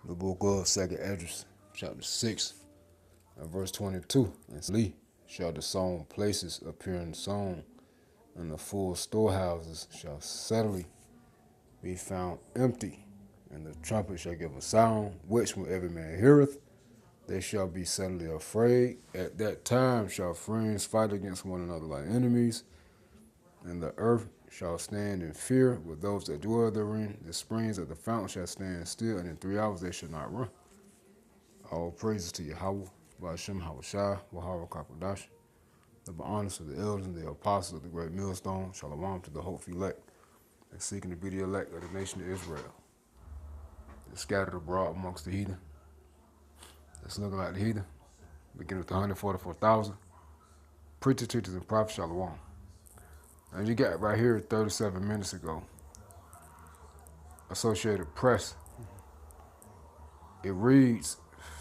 The book of 2nd Esdras, chapter 6, and verse 22. And Lee shall the sown places appear in song, and the full storehouses shall suddenly be found empty, and the trumpet shall give a sound, which when every man heareth, they shall be suddenly afraid. At that time shall friends fight against one another like enemies, and the earth shall stand in fear with those that dwell therein. The springs of the fountain shall stand still, and in 3 hours they shall not run. All praises to Yahweh, Ba'ashem Hawashai, Wahara Kakodash, the honors of the elders and the apostles of the great millstone, Shalom to the hopeful elect, and seeking to be the elect of the nation of Israel. They're scattered abroad amongst the heathen. That's looking like the heathen, beginning with the 144,000. Preachers, teachers, and prophets, Shalom. And you got right here 37 minutes ago, Associated Press. It reads,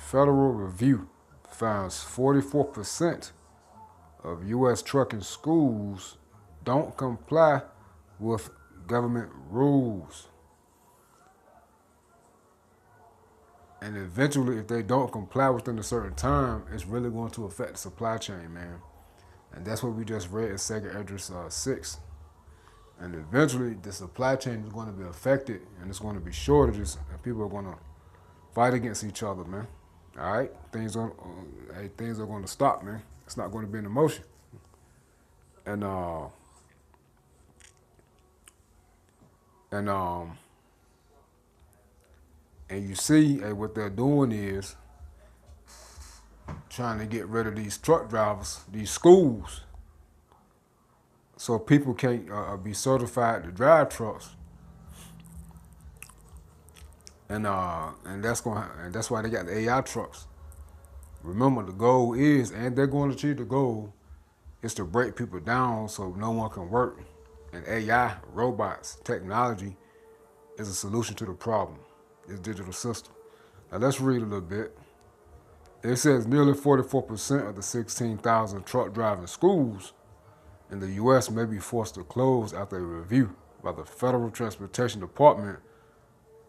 Federal Review finds 44% of U.S. trucking schools don't comply with government rules. And eventually, if they don't comply within a certain time, it's really going to affect the supply chain, man. And that's what we just read in 2nd Esdras 6. And eventually, the supply chain is going to be affected, and it's going to be shortages, and people are going to fight against each other, man. All right? Things are going to stop, man. It's not going to be in motion. And you see, what they're doing is trying to get rid of these truck drivers, these schools, so people can't be certified to drive trucks. And that's why they got the AI trucks. Remember, the goal is, and they're going to achieve the goal, is to break people down so no one can work. And AI, robots, technology is a solution to the problem. This digital system. Now let's read a little bit. It says nearly 44% of the 16,000 truck driving schools in the U.S. may be forced to close after a review by the Federal Transportation Department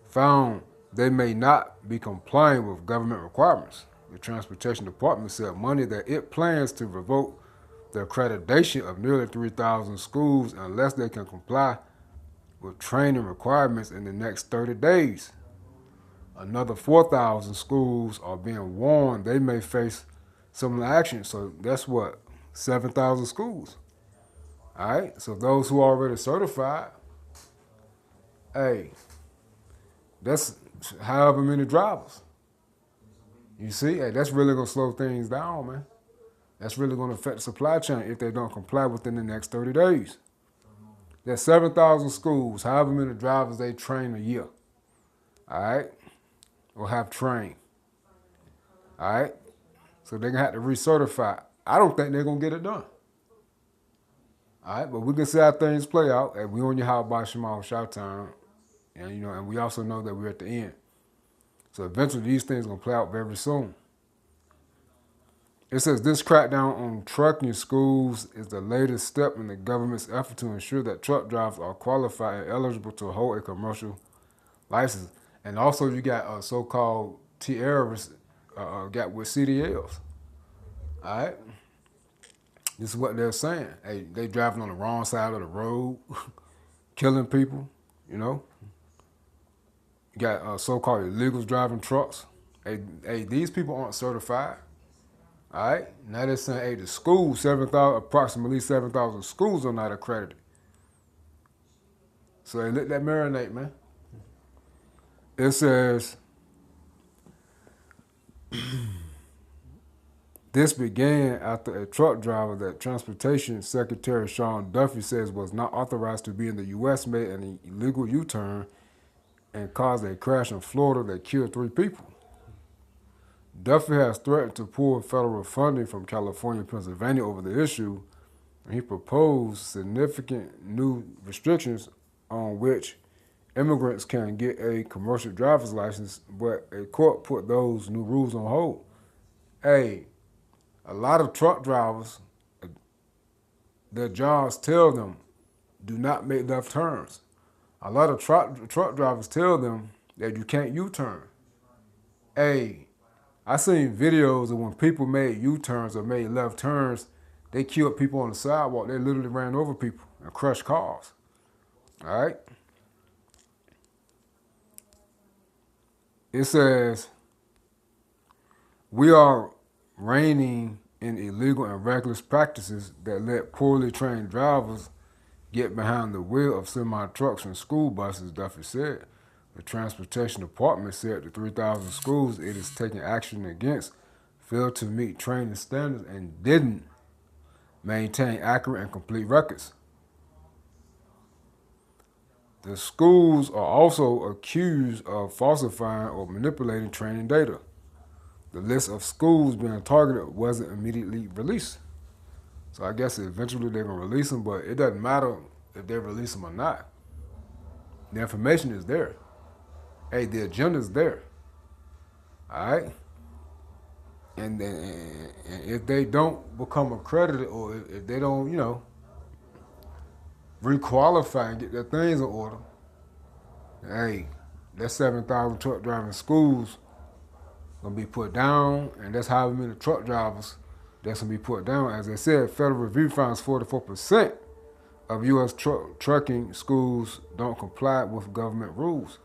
found they may not be complying with government requirements. The Transportation Department said Monday that it plans to revoke the accreditation of nearly 3,000 schools unless they can comply with training requirements in the next 30 days. Another 4,000 schools are being warned they may face similar action. So that's what? 7,000 schools. All right? So those who are already certified, hey, that's however many drivers. You see, hey, that's really going to slow things down, man. That's really going to affect the supply chain if they don't comply within the next 30 days. There's 7,000 schools, however many drivers they train a year. All right? Or have trained. All right? So they're going to have to recertify. I don't think they're going to get it done. All right? But we can see how things play out. And we on your house by Shemal Showtime. And, and we also know that we're at the end. So eventually these things are going to play out very soon. It says this crackdown on trucking schools is the latest step in the government's effort to ensure that truck drivers are qualified and eligible to hold a commercial license. And also you got so-called TRs got with CDLs. All right? This is what they're saying. Hey, they driving on the wrong side of the road, killing people, You got so-called illegals driving trucks. Hey, these people aren't certified. All right? Now they're saying, hey, the school, approximately 7,000 schools are not accredited. So they let that marinate, man. It says, this began after a truck driver that Transportation Secretary Sean Duffy says was not authorized to be in the U.S. made an illegal U-turn and caused a crash in Florida that killed 3 people. Duffy has threatened to pull federal funding from California and Pennsylvania over the issue, and he proposed significant new restrictions on which immigrants can get a commercial driver's license, but a court put those new rules on hold. Hey, a lot of truck drivers, their jobs tell them, do not make left turns. A lot of truck drivers tell them that you can't U-turn. Hey, I seen videos of when people made U-turns or made left turns, they killed people on the sidewalk. They literally ran over people and crushed cars. All right. It says we are reining in illegal and reckless practices that let poorly trained drivers get behind the wheel of semi-trucks and school buses, Duffy said. The Transportation Department said the 3,000 schools it is taking action against failed to meet training standards and didn't maintain accurate and complete records. The schools are also accused of falsifying or manipulating training data. The list of schools being targeted wasn't immediately released. So I guess eventually they're going to release them, but it doesn't matter if they release them or not. The information is there. Hey, the agenda is there. All right? And then and if they don't become accredited or if they don't, requalify and get their things in order, hey, that 7,000 truck driving schools gonna be put down, and that's however many truck drivers that's gonna be put down. As I said, Federal Review finds 44% of U.S. trucking schools don't comply with government rules.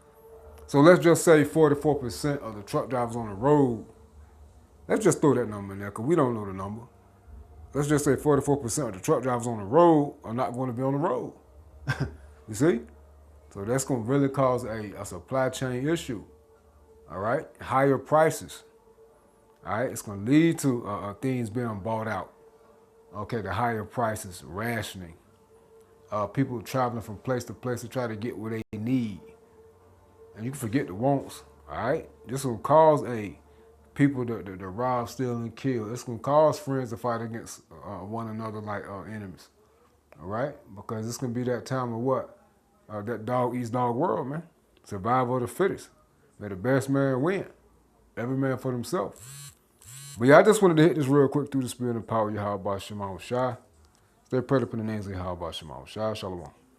So let's just say 44% of the truck drivers on the road. Let's just throw that number in there because we don't know the number. Let's just say 44% of the truck drivers on the road are not going to be on the road. You see? So that's going to really cause a supply chain issue. All right? Higher prices. All right? It's going to lead to things being bought out. Okay, the higher prices, rationing. People traveling from place to place to try to get what they need. And you can forget the wants. All right? This will cause people to rob, steal, and kill. It's going to cause friends to fight against one another like enemies. All right? Because it's going to be that time of what? That dog eats dog world, man. Survival of the fittest. May the best man win. Every man for themselves. But yeah, I just wanted to hit this real quick through the spirit and power of Yahweh Shema Shai. Stay prayed up in the names of Yahweh Shema Shai. Shalom.